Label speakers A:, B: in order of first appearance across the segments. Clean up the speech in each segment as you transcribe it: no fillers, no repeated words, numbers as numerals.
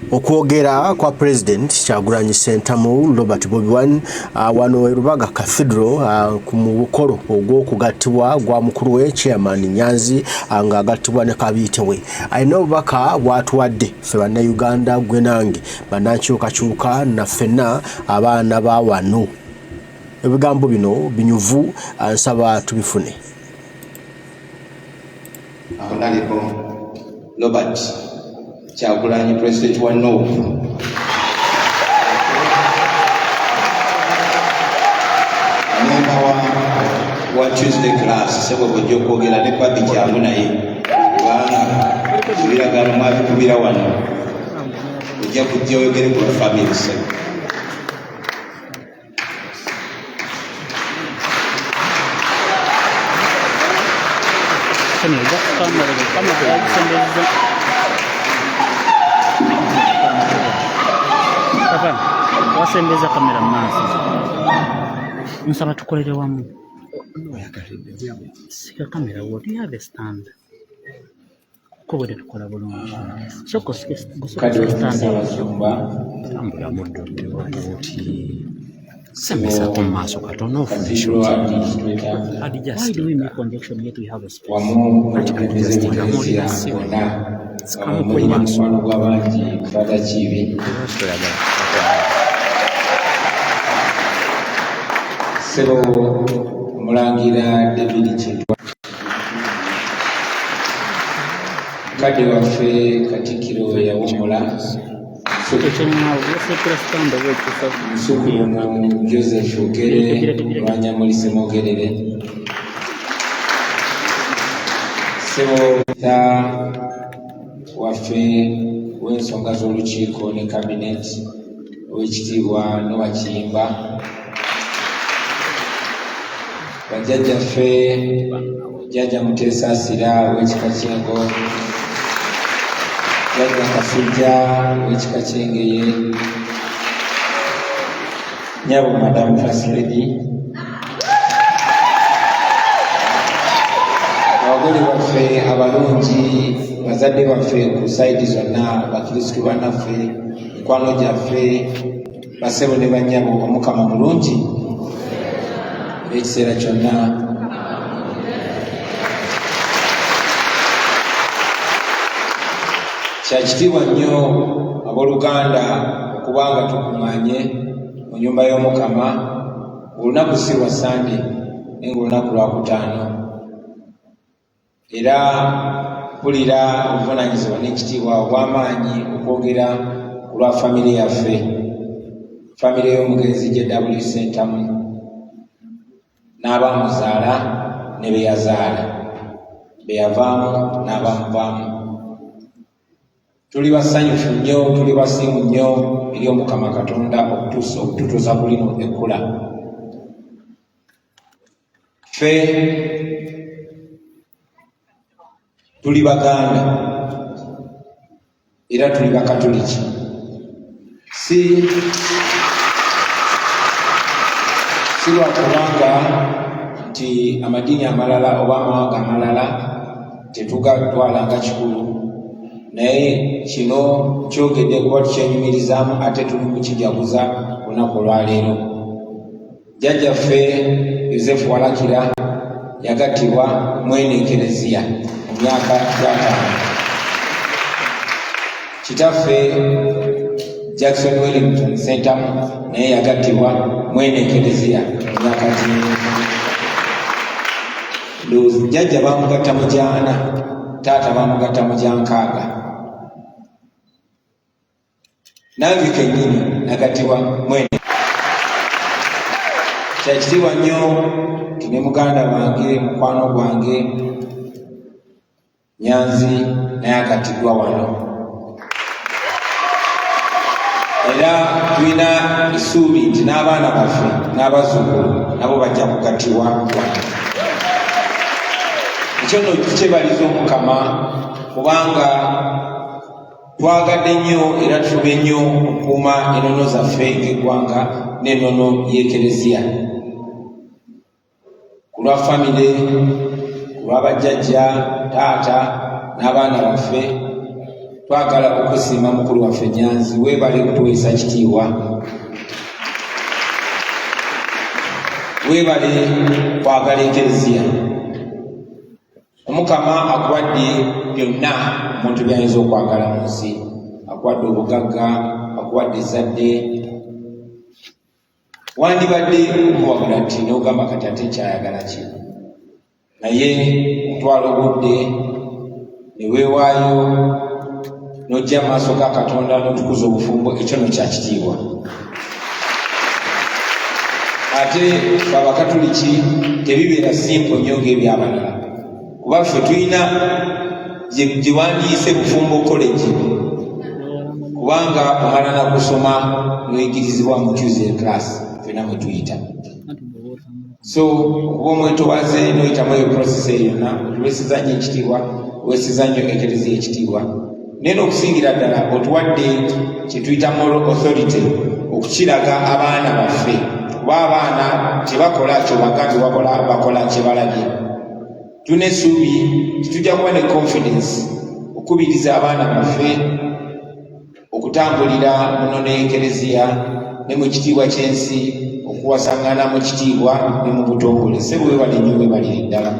A: Okwogera kwa President Kyagulanyi Ssentamu Robert Bobi Wine wano e Rubaga Cathedral ku mukolo ogw'okugattibwa gwa mukulu we Chairman Nyanzi nga agattibwa ne Kabiitewe. Alina obubaka bw'atuwadde ffe bannayuganda gwe nange bannankyukakyuka na ffenna abaana ba wano. Ebigambo bino binyuvu, nsaba tubifune.
B: Honorable Robert Kyagulanyi, President wa North. Member wa Tuesday class sebo bojjo kwogera ne Papi Kyangu naye kubanga ebiragano mwabikubira wano ojja kujja oyogere ku family se.
C: Wasembeza kamera maaso nsaba tukolere wamu. Sika kamera wo, do you have a stand? Ko bwe tukola bulungi soko stand ambula muddo oti sembesa ku maaso katono ofundisho. Why do we make conjunction yet we have a space?
B: Sebo Mulangira David Chitwa kadi waffe Katikkiro yawumula Sukulumu Joseph Ogere Lwanyamulise Mogerere Sebo waffe w'ensonga z'olukiiko ne Cabinet Oweekitiibwa Noah Kiyimba bajjajjaffe Jjajja Muteesa Asira w'ekika ky'Engo, Jjajja Kasujja w'ekika ky'Engeye, nnyabo Madamu First Lady, abagole baffe abalungi, bazadde baffe ku sayidi zonna, bakristu bannaffe, mikwano gyaffe, basebo ne bannyabo, Omukama mulungi ekiseera kyonna. Kyakitiibwa nnyo abooluganda okubanga tukuŋŋaanye mu nnyumba y'Omukama olunaku si lwa Sande naye ng'olunaku Lwakutaano, era mpulira obuvunaanyizibwa n'ekitiibwa obw'amaanyi okwogera ku lwa famire yaffe, famire y'omugenzi J.W. Ssentamu n'abaamuzaala ne be yazaala, be yavaamu n'abaamuvaamu. Tuli basanyufu nnyo, tuli basiimu nnyo eri Omukama Katonda okututuusa ku lino ekkula. Ffe tuli Baganda era tuli Bakatoliki, si lwa kubanga nti amadiini amalala oba amawanga amalala tetugatwala nga kikulu, naye kino kyogedde kuba tukyenyumirizaamu ate tuli kukijaguza olunaku olwaleero. Jjajjaffe Yosefu Walakira yagattibwa mwene Ekereziya mu myaka ya 5. Kitaffe Jackson Wellington Ssentamu naye yagattibwa mwene Ekereziya mu myaka 10. Jjajja bamugatta mu gyana, taata bamugatta mu gyankaaga. Nange kennyini nagattibwa mwene. Kyakitiibwa nnyo nti ne muganda wange, mukwano gwange Nyanzi naye agattiddwa wano, era tulina essuubi nti n'abaana baffe n'abazzukulu nabo bajja kugattibwa wano. Ekyo nno kyebaliza Omukama kubanga twagadde nnyo era tufube nnyo okukuuma ennono zaffe ng'eggwanga n'ennono y'Ekereziya. Ku lwa famire, ku lwa bajjajja, taata n'abaana baffe twagala okusiima mukulu waffe Nyanzi weebale kutuweesa kitiibwa weebale kwagala ekereziya omukama akuwadde byonna omuntu byayinza okwagala mu nsi akuwadde obugagga akuwadde ezzadde wandibadde okuwagala nti n'ogamba kati ate kyayagala ki naye otwala obudde ne weewaayo n'ojja maaso ga Katonda n'otukuza obufumbo ekyo no kya kitiibwa ate abakatuliki tebibeera simple nnyo ng'ebyabalala kuba ffe tulina gye wandiise bufumbo college kubanga omala na kusoma n'oyigirizibwa mu Tuesday class fena mwe tuyita so okuba omwetowaze n'oyitamu eyo process eyo yonna otuweesiza nnyo ekitiibwa oweesiza nnyo ekereziya ekitiibwa naye n'okusingira ddala otuwadde kye tuyita moral authority okukiraga abaana baffe kuba abaana tebakola kyo bagambi bakola kye balabye tuna essuubi titujja kuba ne confidence okubiriza abaana baffe okutambulira muno n'ekereziya ne mu kitiibwa ky'ensi okuwasaŋŋana mu kitiibwa ne mu butongole sebo weebale nnyo weebalire ddala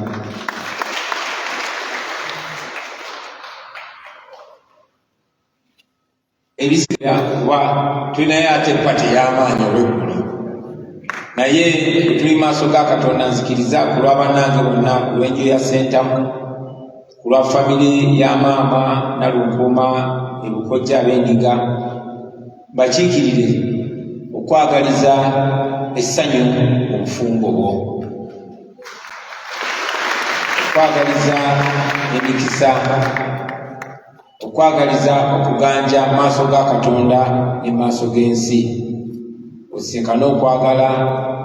B: ebiseera kuba tulinayo ate pati y'amaanyi olw'eggulu naye tuli maaso ga Katonda nzikiriza ku lwa bannange bonna ku lw'enju ya Sentamu ku lwa famire ya maama Nalunkuuma ebukojja ab'endiga bakiikirire okwagaliza essanyu obufumbo bwo okwagaliza emikisa okwagaliza okuganja maaso ga Katonda ne maaso g'ensi osisinkane okwagala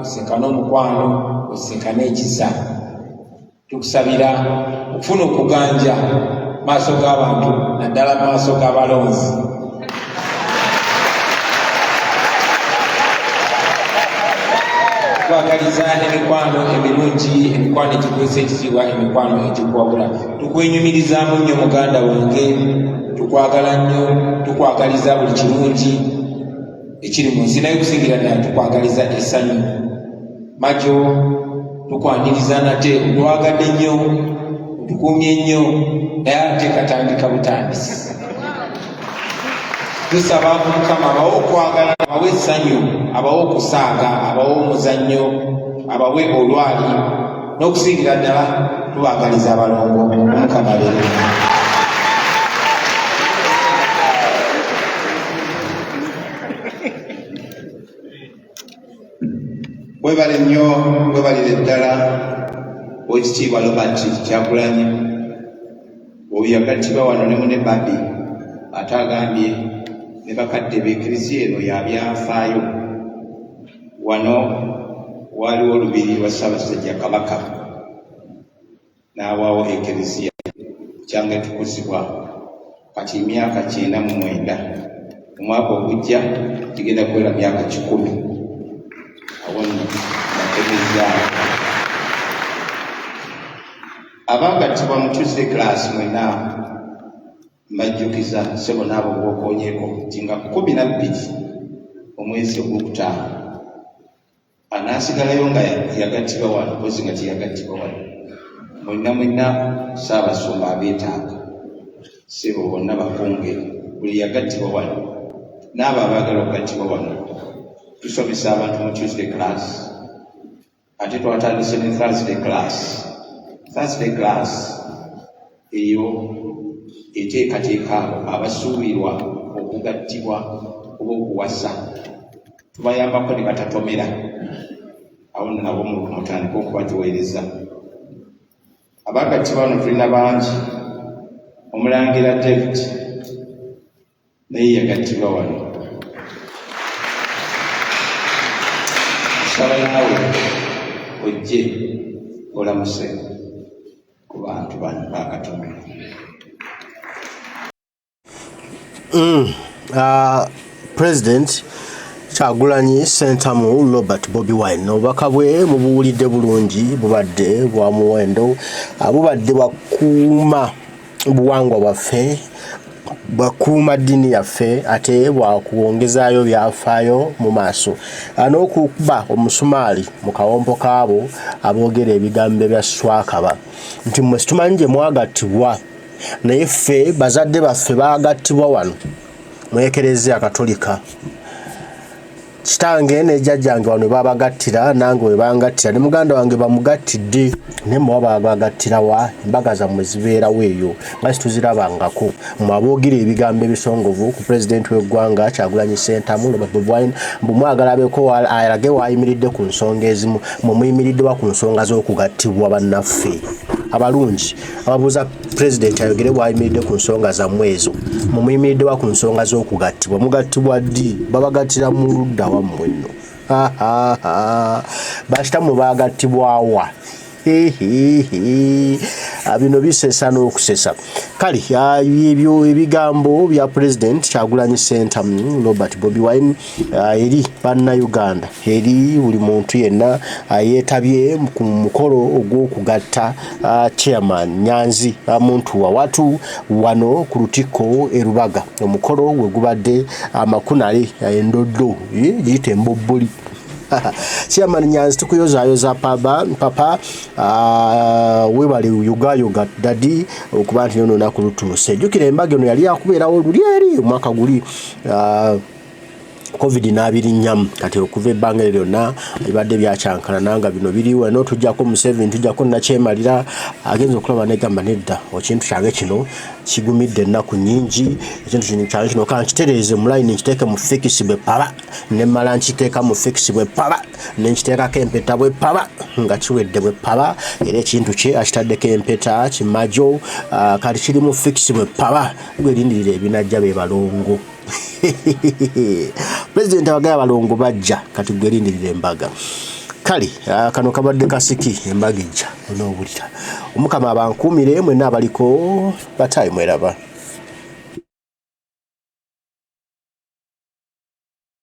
B: osisinkane omukwano osisinkane ekisa tukusabira okufuna okuganja maaso g'abantu naddala maaso g'abalonzi twagaliza emikwano emirungi emikwano egikuweesa ekitiibwa emikwano egikuwabula tukwenyumirizaamu nnyo muganda wange tukwagala nnyo tukwagaliza buli kirungi ekiri mu nsi naye okusingira ddala tukwagaliza essanyu majo tukwaniriza nate otwagadde nnyo otukuumye nnyo naye ate katandika butandisi tusaba Mukama abawe okwagala abawe essanyu abawe okusaaga abawe omuzannyo abawe olwali n'okusingira ddala tubagaliza abalongo Omukama leero
D: webale nnyo webalire ddala Oweekitiibwa Robert Kyagulanyi oyo yagattibwa wano ne mune Babi ate agambye ne bakadde b'eklezia eno yabyafaayo wano waliwo olubiri lwa Ssaabasajja Kabaka n'awaawo eklezia kyanga etukuzibwa kati emyaka 99 omwaka ogujja kigenda kuwera myaka 10 abagattibwa mu Tuesday class mwena mbajjukiza ssebo n'abo bw'okoonyeeko nti nga 12 omwezi ogwokutaano anaasigalayo nga yagattibwa wano mpozi nga teyagattibwa wano mwenna Ssaabasumba abeetaaga ssebo bonna bakunge buli yagattibwa wano n'abo abaagala okugattibwa wano tusomesa abantu mu Tuesday class ate twatandise ne Thursday class eyo eteekateeka abo abasuubirwa okugattibwa oba okuwasa tubayambako ne batatomera awo nabo mutandika okubatuweereza abagattibwa wano tulina bangi Omulangira David naye yagattibwa wano saba naawe ojje olamuse ku bantu bano ba Katonda.
A: President Kyagulanyi Ssentamu Robert Bobi Wine obubaka bwe mubuwulidde bulungi bubadde bwa muwendo bubadde bwakuuma buwangwa bwaffe bwakuuma ddiini yaffe ate bwakuwongezaayo byafaayo mu maaso n'okukuba omusumaali mu kawompo kaabo aboogera ebigambo ebya swakaba nti mmwe situmanyi gye mwagattibwa naye ffe bazadde baffe baagattibwa wano mu Ekereziya Katolika. Kitange ne jjajjange wano babagattira nange we bangattira ne muganda wange bamugattidde ne mwe babagattira wa embaga zammwe zibeerawo eyo nga situzirabangako mwaboogera ebigambo ebisongovu ku pulezidenti w'eggwanga Kyagulanyi Ssentamu Robert Bobi Wine mbu mwagala abeeko alage wayimiridde ku nsonga ezimu mwe muyimiriddwa ku nsonga z'okugattibwa bannaffe abalungi ababuuza pulezidenti ayogere bwayimiridde ku nsonga zammwe ezo mwe muyimiriddwa ku nsonga z'okugattibwa mugattibwa ddi babagattira mu ludda wammwe nno bakitammwe bagattibwawa bino bisesa n'okusesa kale ebyo ebigambo bya pulezidenti Kyagulanyi Ssentamu Robert Bobi Wine eri bannayuganda eri buli muntu yenna yeetabye ku mukolo ogw'okugatta chairman Nyanzi muntu wawatu wano ku Lutikko e Lubaga. Omukolo we gubadde amakunale endoddo giyita embobboli. Chairman Nyanzi tukuyozaayoza papa webale yugayoga dadi okuba nti yono naku lutuuse. Jjukira embaga eno yali yakubeerawo luli eri omwaka guli COVID-19 kati okuva ebbanga lyonna ibadde byakyankana nanga bino biriwo no tujjako Museveni tujjako nakyemalira agenza okulaba negamba nedda ekintu kyange kino kigumidde ennaku nnyingi ekintu kyange kino kankitereeze mu line nkiteeke mu fixibwe pala nemmala nkiteeka mu fixibwe pala nenkiteekako empeta bwe pala nga kiwedde bwe pala era ekintu kye akitaddeko empeta kimajo kati kiri mu fixibwe pala gwerindirira ebinajja be balongo. President abagaya balongo bajja kati gwerindirira embaga kale kano kabadde kasiki embaga ejja onoowulira omukama abankuumire mwenna abaliko batayi mweraba.